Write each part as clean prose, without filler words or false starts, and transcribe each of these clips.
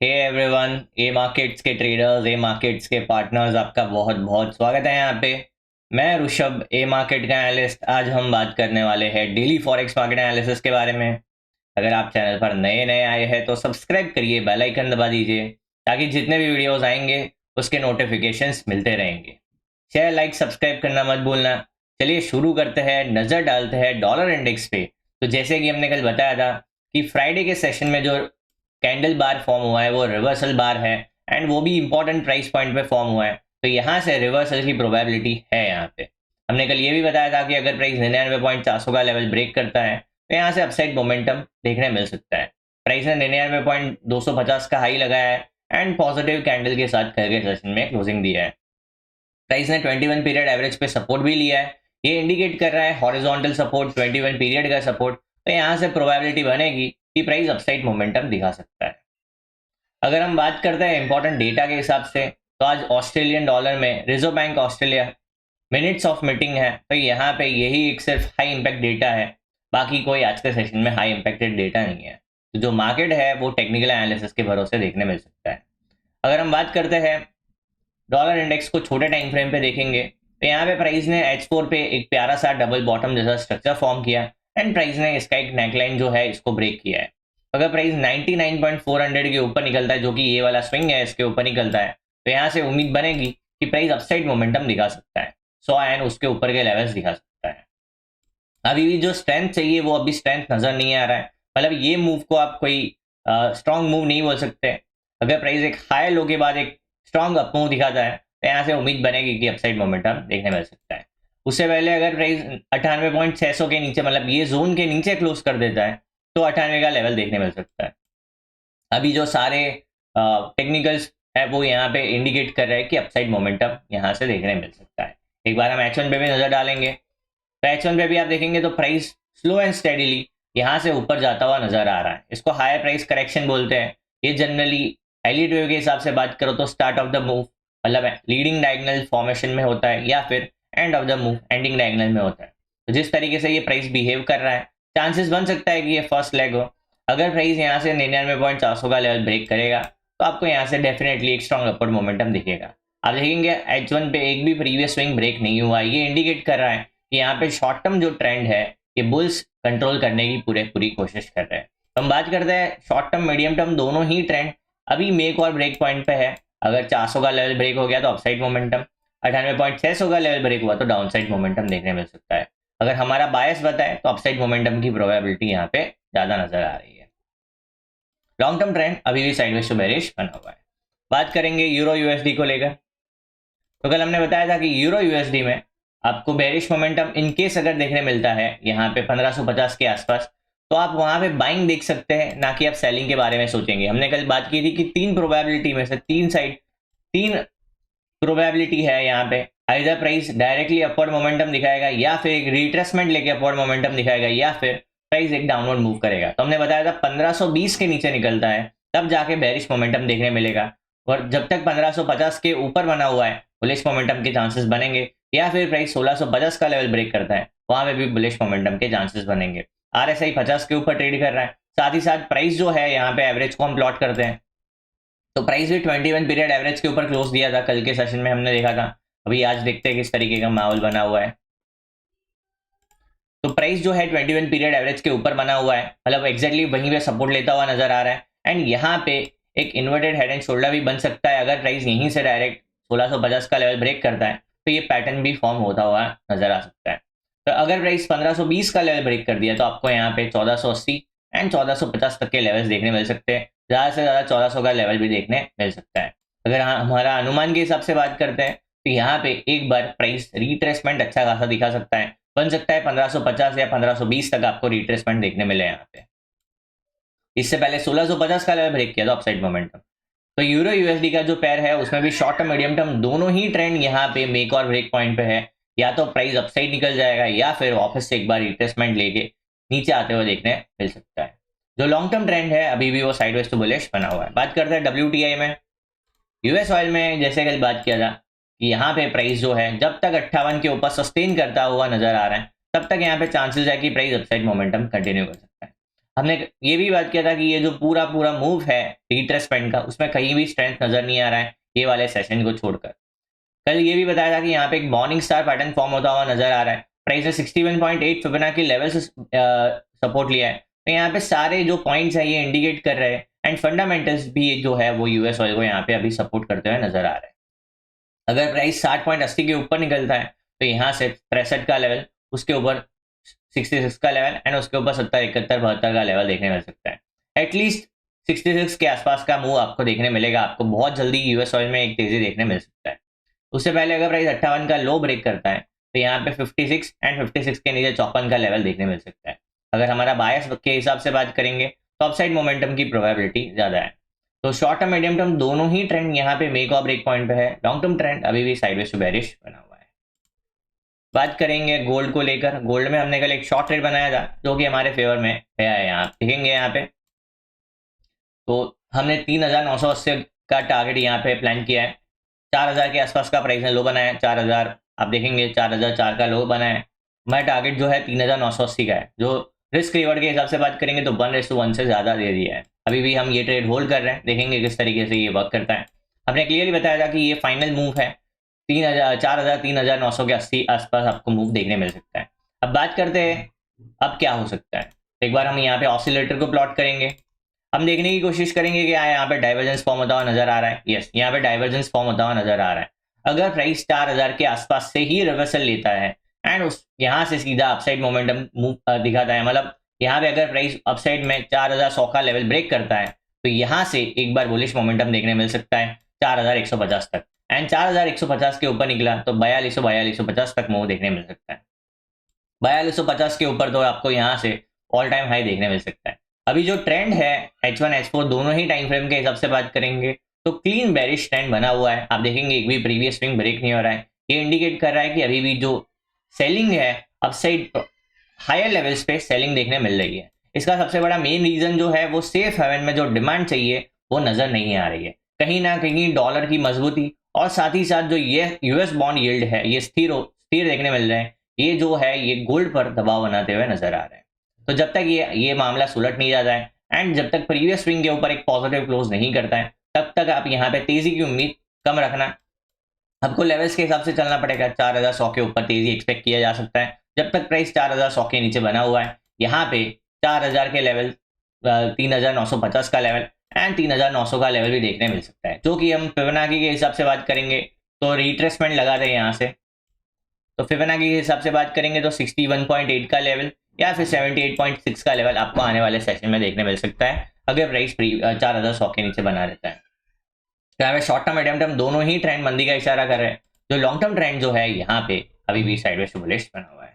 Hey everyone, ए markets के traders, ए markets के partners, आपका बहुत बहुत स्वागत है यहाँ पे। मैं ऋषभ, ए मार्केट का एनालिस्ट। आज हम बात करने वाले हैं डेली फॉरेक्स मार्केट एनालिसिस के बारे में। अगर आप चैनल पर नए नए आए हैं तो सब्सक्राइब करिए, बेल आइकन दबा दीजिए ताकि जितने भी वीडियोस आएंगे उसके नोटिफिकेशंस मिलते रहेंगे। शेयर, लाइक, सब्सक्राइब करना मत भूलना। चलिए शुरू करते हैं, नज़र डालते हैं डॉलर इंडेक्स पे। तो जैसे कि हमने कल बताया था कि फ्राइडे के सेशन में जो कैंडल बार फॉर्म हुआ है वो रिवर्सल बार है, एंड वो भी इंपॉर्टेंट प्राइस पॉइंट पे फॉर्म हुआ है। तो यहाँ से रिवर्सल की प्रोबेबिलिटी है यहाँ पे। हमने कल ये भी बताया था कि अगर प्राइस 99.400 का लेवल ब्रेक करता है तो यहाँ से अपसाइड मोमेंटम देखने मिल सकता है। प्राइस ने 99.250 का हाई लगाया है एंड पॉजिटिव कैंडल के साथ कल के सेशन में क्लोजिंग दिया है। प्राइस ने 21 पीरियड एवरेज पे सपोर्ट भी लिया है। ये इंडिकेट कर रहा है हॉरिजॉन्टल सपोर्ट, 21 पीरियड का सपोर्ट। तो यहाँ से प्रोबेबिलिटी बनेगी कि प्राइस अपसाइड मोमेंटम दिखा सकता है। अगर हम बात करते हैं इंपॉर्टेंट डेटा के हिसाब से, तो आज ऑस्ट्रेलियन डॉलर में reserve bank Australia minutes of meeting है। तो यहाँ पे यही एक सिर्फ हाई इंपैक्ट डेटा है, बाकी कोई आज के सेशन में हाई इंपैक्टेड डेटा नहीं है। तो जो मार्केट है वो टेक्निकल एनालिसिस के भरोसे देखने मिल सकता है। अगर हम बात करते हैं डॉलर इंडेक्स को छोटे टाइम फ्रेम पे देखेंगे, तो यहाँ पे प्राइस ने H4 पे एक प्यारा सा डबल बॉटम जैसा स्ट्रक्चर फॉर्म किया एंड प्राइस ने इसका एक नेकलाइन जो है इसको ब्रेक किया है। अगर प्राइस 99.400 के ऊपर निकलता है, जो कि ये वाला स्विंग है इसके ऊपर निकलता है, तो यहाँ से उम्मीद बनेगी कि प्राइस अपसाइड मोमेंटम दिखा सकता है 100 एंड उसके ऊपर के लेवल्स दिखा सकता है। अभी भी जो स्ट्रेंथ चाहिए वो अभी स्ट्रेंथ नजर नहीं आ रहा है। मतलब ये मूव को आप कोई स्ट्रॉन्ग मूव नहीं बोल सकते। अगर प्राइस एक हाई लो के बाद एक स्ट्रॉन्ग अप मूव दिखाता है तो यहाँ से उम्मीद बनेगी कि अपसाइड मोमेंटम देखने मिल सकता है। उससे पहले अगर प्राइस 98.600 के नीचे, मतलब ये जोन के नीचे क्लोज कर देता है, तो 98 का लेवल देखने मिल सकता है। अभी जो सारे टेक्निकल्स है वो यहाँ पे इंडिकेट कर रहे हैं कि अपसाइड मोमेंटम यहाँ से देखने मिल सकता है। एक बार हम H1 पे भी नजर डालेंगे, तो H1 पे भी आप देखेंगे तो प्राइस स्लो एंड स्टेडीली यहाँ से ऊपर जाता हुआ नजर आ रहा है। इसको हायर प्राइस करेक्शन बोलते हैं। ये जनरली एलिट वेव के हिसाब से बात करो तो स्टार्ट ऑफ द मूव, मतलब लीडिंग डायगोनल फॉर्मेशन में होता है, या फिर end of the move ending diagonal में होता है। तो जिस तरीके से ये प्राइस बिहेव कर रहा है, चांसेस बन सकता है कि ये फर्स्ट लेग हो। अगर प्राइस यहाँ से 99.400 का लेवल ब्रेक करेगा तो आपको यहाँ से डेफिनेटली एक स्ट्रॉन्ग अपवर्ड मोमेंटम दिखेगा। आप देखेंगे H1 पे एक भी प्रीवियस स्विंग ब्रेक नहीं हुआ। ये इंडिकेट कर रहा है कि यहाँ पे शॉर्ट टर्म जो ट्रेंड है ये बुल्स कंट्रोल करने की पूरी कोशिश कर रहे हैं। तो हम बात करते हैं शॉर्ट टर्म मीडियम टर्म दोनों ही ट्रेंड अभी मेक और ब्रेक पॉइंट पे है। अगर 400 का लेवल ब्रेक हो गया तो अपसाइड मोमेंटम, 98.600 का लेवल ब्रेक हुआ तो डाउन साइड मोमेंटम देखने मिल सकता है। अगर हमारा बायस बताए तो अपसाइड मोमेंटम की प्रोबेबिलिटी यहाँ पे ज्यादा नजर आ रही है। लॉन्ग टर्म ट्रेंड अभी भी साइडवेज टू बेरिश बना हुआ है। बात करेंगे यूरो यूएसडी को लेकर, तो कल हमने बताया था कि यूरो यूएसडी में आपको बेरिश मोमेंटम इन केस अगर देखने मिलता है यहाँ पे 1550 के आसपास, तो आप वहां पे बाइंग देख सकते हैं, ना कि आप सेलिंग के बारे में सोचेंगे। हमने कल बात की थी कि तीन प्रोबेबिलिटी में से तीन प्रोबेबिलिटी है यहाँ पे। Either price directly upward momentum दिखाएगा, या फिर एक रिट्रेसमेंट लेके अपवर्ड मोमेंटम दिखाएगा, या फिर प्राइस एक डाउनवर्ड मूव करेगा। तो हमने बताया था 1520 के नीचे निकलता है तब जाके बेरिश मोमेंटम देखने मिलेगा, और जब तक 1550 के ऊपर बना हुआ है बुलिश मोमेंटम के चांसेस बनेंगे, या फिर प्राइस 1650 का लेवल ब्रेक करता है वहां पे भी बुलिश मोमेंटम के चांसेस बनेंगे। RSI 50 के ऊपर ट्रेड कर रहा है। साथ ही साथ प्राइस जो है यहाँ पे एवरेज को हम प्लॉट करते हैं, तो प्राइस भी 21 पीरियड एवरेज के ऊपर क्लोज दिया था कल के सेशन में, हमने देखा था। अभी आज देखते हैं किस तरीके का माहौल बना हुआ है। तो प्राइस जो है 21 पीरियड एवरेज के ऊपर बना हुआ है, मतलब एक्जैक्टली वहीं पे सपोर्ट लेता हुआ नजर आ रहा है। एंड यहाँ पे एक इन्वर्टेड हेड एंड शोल्डर भी बन सकता है। अगर प्राइस यहीं से डायरेक्ट 1650 का लेवल ब्रेक करता है तो ये पैटर्न भी फॉर्म होता हुआ नजर आ सकता है। तो अगर प्राइस 1520 का लेवल ब्रेक कर दिया तो आपको यहाँ पे 1480 एंड 1450 तक के लेवल्स देखने मिल सकते हैं। ज़्यादा से ज़्यादा 1400 का लेवल भी देखने मिल सकता है। अगर हमारा अनुमान के हिसाब से बात करते हैं तो यहाँ पे एक बार प्राइस रिट्रेसमेंट अच्छा खासा दिखा सकता है। बन सकता है 1550 या 1520 तक आपको रिट्रेसमेंट देखने मिले यहाँ पे। इससे पहले 1650 का लेवल ब्रेक किया था अपसाइड मोमेंटम। तो यूरो यूएसडी का जो पेयर है उसमें भी शॉर्ट टर्म मीडियम टर्म दोनों ही ट्रेंड यहाँ पे मेक और ब्रेक पॉइंट पे है। या तो प्राइस अपसाइड निकल जाएगा या फिर वापस से एक बार रिट्रेसमेंट लेके नीचे आते हुए देखने मिल सकता है। जो लॉन्ग टर्म ट्रेंड है अभी भी वो साइडवेज टू बुलिश बना हुआ है। बात करते हैं WTI में। यूएस ऑयल में जैसे कल बात किया था कि यहाँ पे प्राइस जो है जब तक 58 के ऊपर सस्टेन करता हुआ नजर आ रहा है तब तक यहाँ पे चांसेस है कि प्राइस अपसाइड मोमेंटम कंटिन्यू कर सकता है। हमने ये भी बात किया था कि ये जो पूरा पूरा मूव है रिट्रेसमेंट का, उसमें कहीं भी स्ट्रेंथ नजर नहीं आ रहा है ये वाले सेशन को छोड़कर। कल ये भी बताया था कि यहाँ पे एक मॉर्निंग स्टार पैटर्न फॉर्म होता हुआ नजर आ रहा है। प्राइस ने 61.8 फिबोनाची लेवल से सपोर्ट लिया है। तो यहाँ पे सारे जो पॉइंट्स है ये इंडिकेट कर रहे हैं एंड फंडामेंटल्स भी जो है वो यूएस ऑयल को यहाँ पे अभी सपोर्ट करते हुए नजर आ रहे हैं। अगर प्राइस 60.80 के ऊपर निकलता है तो यहाँ से 63 का लेवल, उसके ऊपर 66 का लेवल एंड उसके ऊपर 70, 71, 72 का लेवल देखने मिल सकता है। एटलीस्ट 66 के आसपास का मूव आपको देखने मिलेगा। आपको बहुत जल्दी यूएस ऑयल में एक तेजी देखने मिल सकता है। उससे पहले अगर प्राइस 58 का लो ब्रेक करता है तो यहाँ पे 56 एंड 56 के नीचे 54 का लेवल देखने मिल सकता है। अगर हमारा बायस के हिसाब से बात करेंगे तो अपसाइड मोमेंटम की प्रोबेबिलिटी ज्यादा है। तो शॉर्ट टर्म मीडियम टर्म दोनों ही ट्रेंड यहाँ पे मेक और ब्रेक पॉइंट पे है। लॉन्ग टर्म ट्रेंड अभी भी साइडवेज टू बेरिश बना हुआ है। बात करेंगे गोल्ड को लेकर। गोल्ड में हमने कल एक शॉर्ट ट्रेड बनाया था जो कि हमारे फेवर में गया है। यहाँ देखेंगे यहाँ पे तो हमने 3980 का टारगेट यहाँ पे प्लान किया है। 4000 के आसपास का प्राइस ने लो बनाया है। 4000 आप देखेंगे 4004 का लो बनाया है। हमारा टारगेट जो है 3980 का है। जो रिस्क रिवॉर्ड के हिसाब से बात करेंगे तो 1:1 से ज्यादा दे दिया है। अभी भी हम ये ट्रेड होल्ड कर रहे हैं, देखेंगे किस तरीके से ये वर्क करता है। हमने क्लियरली बताया था कि ये फाइनल मूव है। 4000 3980 के 80 आसपास आपको मूव देखने मिल सकता है। अब बात करते हैं अब क्या हो सकता है। एक बार हम यहाँ पे ऑसिलेटर को प्लॉट करेंगे। हम देखने की कोशिश करेंगे कि यहाँ पे डाइवर्जेंस फॉर्म होता हुआ नजर आ रहा है। यस, यहाँ पे डाइवर्जेंस फॉर्म होता हुआ नजर आ रहा है। अगर प्राइस 4000 के आसपास से ही रिवर्सल लेता है एंड उस यहाँ से सीधा अपसाइड मोमेंटम मूव दिखाता है, मतलब यहाँ पे अगर प्राइस अपसाइड में 4100 का लेवल ब्रेक करता है तो यहाँ से एक बार बुलिश मोमेंटम देखने मिल सकता है 4150 तक। एंड 4150 के ऊपर निकला तो 4250 तक मूव देखने मिल सकता है। 4250 के ऊपर तो आपको यहाँ से ऑल टाइम हाई देखने मिल सकता है। अभी जो ट्रेंड है H1 H4 दोनों ही टाइम फ्रेम के हिसाब से बात करेंगे तो क्लीन बेरिश ट्रेंड बना हुआ है। आप देखेंगे एक भी प्रीवियस स्विंग ब्रेक नहीं हो रहा है। ये इंडिकेट कर रहा है कि अभी भी जो सेलिंग है अपसाइड हायर लेवल्स पे सेलिंग देखने मिल रही है। इसका सबसे बड़ा मेन रीजन जो है वो सेफ हेवन में जो डिमांड चाहिए वो नजर नहीं आ रही है। कहीं ना कहीं डॉलर की मजबूती और साथ ही साथ जो ये यूएस बॉन्ड यील्ड है ये स्थिर देखने मिल रहे हैं। ये जो है ये गोल्ड पर दबाव बनाते हुए नजर आ रहे हैं। तो जब तक ये मामला सुलट नहीं जाता है एंड जब तक प्रीवियस स्विंग के ऊपर एक पॉजिटिव क्लोज नहीं करता है तब तक आप यहाँ पे तेजी की उम्मीद कम रखना। आपको लेवल्स के हिसाब से चलना पड़ेगा। 4100 के ऊपर तेजी एक्सपेक्ट किया जा सकता है। जब तक प्राइस 4100 के नीचे बना हुआ है यहाँ पे 4000 के लेवल, 3950 का लेवल एंड 3900 का लेवल भी देखने मिल सकता है, जो कि हम फिबोनाची के हिसाब से बात करेंगे तो रिट्रेसमेंट लगा दें यहाँ से। तो फिबोनाची के हिसाब से बात करेंगे तो 61.8 का लेवल या फिर 78.6 का लेवल आपको आने वाले सेशन में देखने मिल सकता है अगर प्राइस 4100 के नीचे बना रहता है। तो शॉर्ट टर्म मीडियम टर्म दोनों ही ट्रेंड मंदी का इशारा कर रहे हैं। जो लॉन्ग टर्म ट्रेंड जो है यहाँ पे अभी भी साइडवेज टू बुलिश बना हुआ है।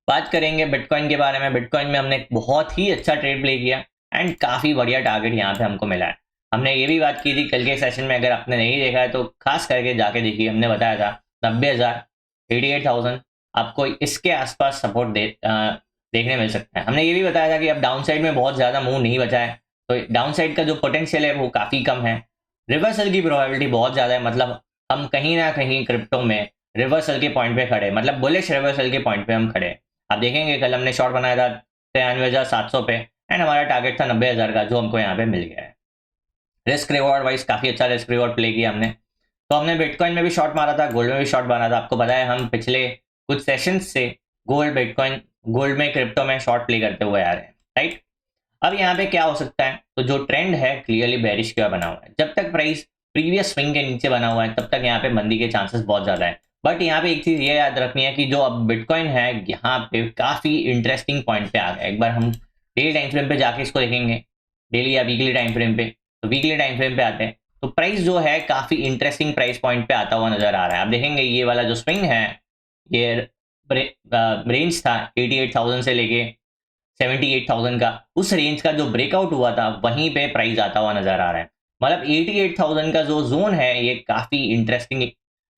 बात करेंगे बिटकॉइन के बारे में। बिटकॉइन में हमने बहुत ही अच्छा ट्रेड प्ले किया एंड काफी बढ़िया टारगेट यहाँ पे हमको मिला है। हमने ये भी बात की थी कल के सेशन में, अगर आपने नहीं देखा है तो खास करके जाके देखिए। हमने बताया था 90,000, 88,000 आपको इसके आसपास सपोर्ट देखने मिल सकता है। हमने ये भी बताया था कि अब डाउन साइड में बहुत ज्यादा मूव नहीं बचा है, तो डाउन साइड का जो पोटेंशियल है वो काफी कम है। रिवर्सल की प्रोबेबिलिटी बहुत ज्यादा है, मतलब हम कहीं ना कहीं क्रिप्टो में रिवर्सल के पॉइंट पे खड़े, मतलब बुलिश रिवर्सल के पॉइंट पे हम खड़े। आप देखेंगे कल हमने शॉर्ट बनाया था 93,700 पे एंड हमारा टारगेट था 90,000 का, जो हमको यहाँ पे मिल गया है। रिस्क रिवॉर्ड वाइज काफी अच्छा रिस्क रिवॉर्ड प्ले किया हमने। तो हमने बिटकॉइन में भी शॉर्ट मारा था, गोल्ड में भी शॉर्ट मारा था। आपको पता है हम पिछले कुछ सेशन से गोल्ड में क्रिप्टो में शॉर्ट प्ले करते हुए आ रहे हैं, राइट। अब यहाँ पे क्या हो सकता है, तो जो ट्रेंड है क्लियरली बेरिश का बना हुआ है। जब तक प्राइस प्रीवियस स्विंग के नीचे बना हुआ है तब तक यहाँ पे मंदी के चांसेस बहुत ज्यादा है। बट यहाँ पे एक चीज ये याद रखनी है कि जो अब बिटकॉइन है यहाँ पे काफी इंटरेस्टिंग पॉइंट पे आ गया। एक बार हम डेली टाइम फ्रेम पे जाके इसको देखेंगे, डेली या वीकली टाइम फ्रेम पे। तो वीकली टाइम फ्रेम पे आते हैं तो प्राइस जो है काफी इंटरेस्टिंग प्राइस पॉइंट पे आता हुआ नजर आ रहा है। आप देखेंगे ये वाला जो स्विंग है ये रेंज था 88,000 से लेके 78,000 का, उस रेंज का जो ब्रेकआउट हुआ था वहीं पे प्राइस आता हुआ नजर आ रहा है। मतलब 88,000 का जो जोन है ये काफी इंटरेस्टिंग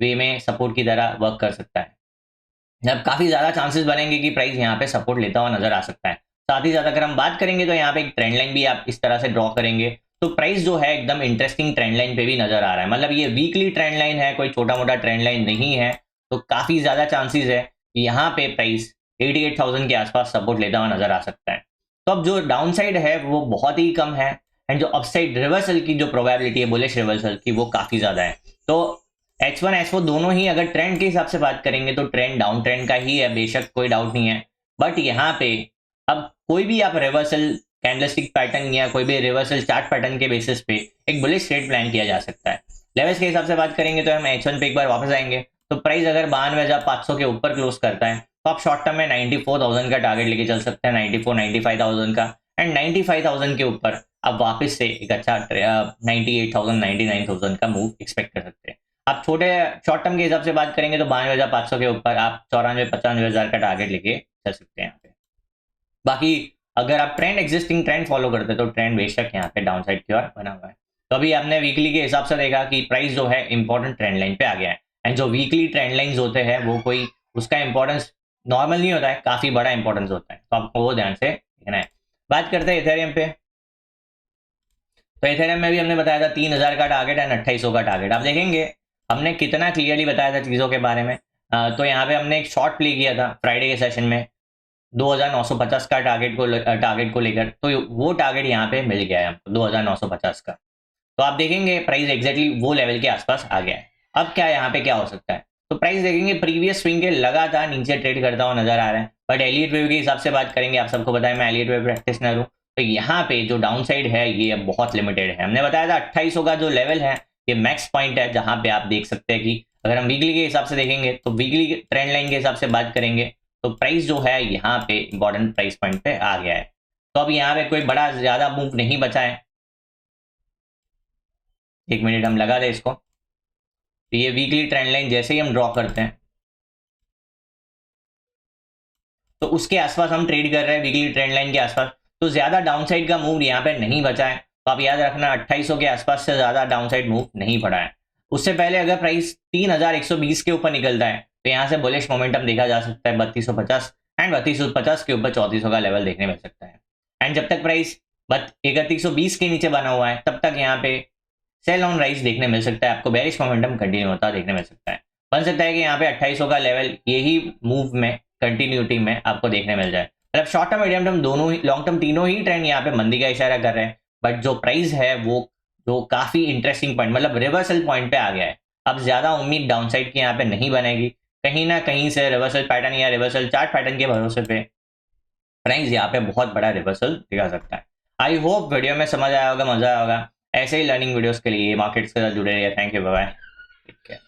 वे में सपोर्ट की तरह वर्क कर सकता है। अब काफी ज्यादा चांसेस बनेंगे कि प्राइस यहाँ पे सपोर्ट लेता हुआ नजर आ सकता है। साथ ही साथ अगर हम बात करेंगे तो यहाँ पे एक ट्रेंड लाइन भी आप इस तरह से ड्रॉ करेंगे तो प्राइस जो है एकदम इंटरेस्टिंग ट्रेंड लाइन पे भी नजर आ रहा है। मतलब ये वीकली ट्रेंड लाइन है, कोई छोटा मोटा ट्रेंड लाइन नहीं है। तो काफी ज्यादा चांसेस है कि यहाँ पे प्राइस 88,000 के आसपास सपोर्ट लेता हुआ नजर आ सकता है। तो अब जो डाउन साइड है वो बहुत ही कम है, एंड जो अपसाइड रिवर्सल की जो प्रोबेबिलिटी है बुलिश रिवर्सल की वो काफी ज्यादा है। तो H1 H4 दोनों ही अगर ट्रेंड के हिसाब से बात करेंगे तो ट्रेंड डाउन ट्रेंड का ही है, बेशक कोई डाउट नहीं है। बट यहाँ पे अब कोई भी आप रिवर्सल कैंडलस्टिक पैटर्न या कोई भी रिवर्सल चार्ट पैटर्न के बेसिस पे एक बुलिश ट्रेड प्लान किया जा सकता है। लेवल्स के हिसाब से बात करेंगे तो हम H1 पे एक बार वापस आएंगे, तो प्राइस अगर 92,500 के ऊपर क्लोज करता है तो आप शॉर्ट टर्म में 94,000 का टारगेट लेके चल सकते हैं, 94-95,000 का, एंड 95,000 के ऊपर आप वापस से एक अच्छा 98,000 99,000 का मूव एक्सपेक्ट कर सकते हैं। आप छोटे शॉर्ट टर्म के हिसाब से बात करेंगे तो 92,500 के ऊपर आप 94-95,000 का टारगेट लेके चल सकते हैं यहाँ पे। बाकी अगर आप ट्रेंड एग्जिस्टिंग ट्रेंड फॉलो करते हैं तो ट्रेंड बेशक यहाँ पे डाउन साइड की ओर बना हुआ है। तो अभी आपने वीकली के हिसाब से देखा कि प्राइस जो है इंपॉर्टेंट ट्रेंड लाइन पे आ गया है, एंड जो वीकली ट्रेंड लाइंस होते हैं वो कोई उसका इंपॉर्टेंस नॉर्मल नहीं होता है, काफी बड़ा इंपॉर्टेंस होता है, तो आपको वो ध्यान से देखना है। बात करते हैं इथेरियम पे। तो इथेरियम में भी हमने बताया था 3,000 का टारगेट एंड 2800 का टारगेट। आप देखेंगे हमने कितना क्लियरली बताया था चीजों के बारे में। तो यहाँ पे हमने एक शॉर्ट प्ले किया था फ्राइडे के सेशन में 2,950 का टारगेट को लेकर, तो वो टारगेट यहाँ पे मिल गया है हमको 2,950 का। तो आप देखेंगे प्राइस एग्जैक्टली वो लेवल के आसपास आ गया है। अब क्या यहाँ पे क्या हो सकता है, तो प्राइस देखेंगे प्रीवियस स्विंग के लगातार नीचे ट्रेड करता हुआ नजर आ रहा है, बट एलियट वेव के हिसाब से बात करेंगे, आप सबको बताया मैं एलियट वेव प्रैक्टिशनर हूँ, तो यहाँ पे जो डाउन साइड है ये बहुत लिमिटेड है। हमने बताया था 2800 का जो लेवल है ये मैक्स पॉइंट है, जहां पे आप देख सकते हैं कि अगर हम वीकली के हिसाब से देखेंगे तो वीकली ट्रेंड लाइन के हिसाब से बात करेंगे तो प्राइस जो है यहाँ पे इंपॉर्टेंट प्राइस पॉइंट पे आ गया है। तो अब यहाँ पे कोई बड़ा ज्यादा मूव नहीं बचा है। एक मिनट हम लगा दें इसको। तो ये वीकली ट्रेंड लाइन जैसे ही हम ड्रॉ करते हैं तो उसके आसपास हम ट्रेड कर रहे हैं, वीकली ट्रेंड लाइन के आसपास, तो ज्यादा डाउनसाइड का मूव यहाँ पे नहीं बचा है। तो आप याद रखना 2800 के आसपास से ज्यादा डाउनसाइड मूव नहीं पड़ा है। उससे पहले अगर प्राइस 3,120 के ऊपर निकलता है तो यहाँ से बुलिश मोमेंटम देखा जा सकता है 3250, एंड 3250 के ऊपर 3400 का लेवल देखने मिल सकता है। एंड जब तक प्राइस 3120 के नीचे बना हुआ है तब तक यहाँ पे सेल ऑन राइज देखने मिल सकता है, आपको बेरिश मोमेंटम कंटिन्यू होता देखने मिल सकता है। बन सकता है कि यहाँ पे 2800 का लेवल यही मूव में कंटिन्यूटी में आपको देखने मिल जाए। मतलब शॉर्ट टर्म, मीडियम टर्म दोनों ही, लॉन्ग टर्म तीनों ही ट्रेंड यहाँ पे मंदी का इशारा कर रहे हैं, बट जो प्राइस है वो जो काफी इंटरेस्टिंग पॉइंट मतलब रिवर्सल पॉइंट पे आ गया है। अब ज्यादा उम्मीद डाउनसाइड की यहाँ पे नहीं बनेगी, कहीं ना कहीं से रिवर्सल पैटर्न या रिवर्सल चार्ट पैटर्न के भरोसे पे प्राइस यहाँ पे बहुत बड़ा रिवर्सल दिखा सकता है। आई होप वीडियो में समझ आया होगा, मजा आया होगा। ऐसे ही लर्निंग वीडियोस के लिए मार्केट्स के साथ जुड़े रहिए। Thank you, bye bye.